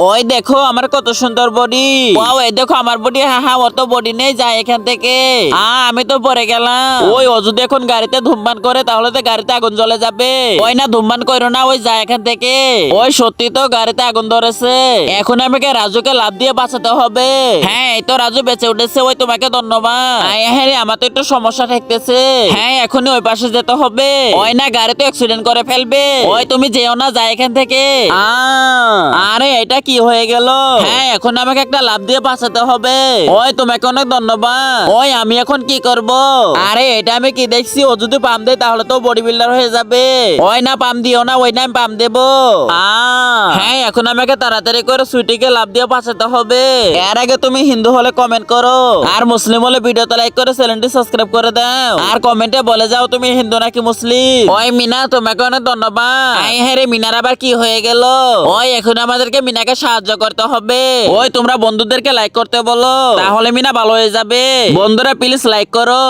ওই দেখো আমার কত সুন্দর বডি। ওয়াও, এই দেখো আমার বডি। হ্যাঁ হ্যাঁ, ওর তো বডি নেই, যায় এখান থেকে। আমি তো পড়ে গেলাম। ওই ও যদি এখন গাড়িতে ধূমপান করে তাহলে তো গাড়িতে আগুন জ্বলে যাবে। ওই না, ধূমপান করো না, ওই যায় এখান থেকে। ওই সত্যি তো গাড়িতে আগুন ধরেছে। এখন আমাকে রাজুকে লাফ দিয়ে বাঁচাতে হবে। হ্যাঁ, এই তো রাজু বেঁচে উঠেছে। ওই তোমাকে ধন্যবাদ। হ্যাঁ রে, আমার তো একটু সমস্যা থাকতেছে। হ্যাঁ, এখনই ওই পাশে যেতে হবে। ওই না, গাড়ি তো অ্যাক্সিডেন্ট করে ফেলবে। ওই তুমি যেও না, যায় এখান থেকে। আরে এটা কি হয়ে গেল? হ্যাঁ, এখন আমাকে একটা লাফ দিয়ে বাঁচাতে হবে। ওই তোমাকে অনেক ধন্যবাদ। ওই আমি এখন কি করব? আরে এটা আমি কি দেখছি, ও যদি পাম দেয় তাহলে তো বডি বিল্ডার হয়ে যাবে। ওই না, পাম দিও না, ওই না আমি পাম দেবো। হ্যাঁ, এখন আমাকে তাড়াতাড়ি করে সুইটিকে লাফ দিয়ে বাঁচাতে হবে। এর আগে তুমি হিন্দু হলে কমেন্ট করো, আর মুসলিম হলে ভিডিওতে লাইক করে চ্যানেলটি সাবস্ক্রাইব করে দাও, আর কমেন্টে বলে যাও তুমি হিন্দু নাকি মুসলিম। ওই মিনা, তোমাকে অনেক ধন্যবাদ। হ্যাঁ রে, মিনার আবার কি হয়ে গেল? ওই এখন আমাদেরকে মিনাকে সাহায্য করতে হবে। ওই তোমরা বন্ধুদেরকে লাইক করতে বলো, তাহলে মিনা ভালো হয়ে যাবে। বন্ধুরা প্লিজ লাইক করো।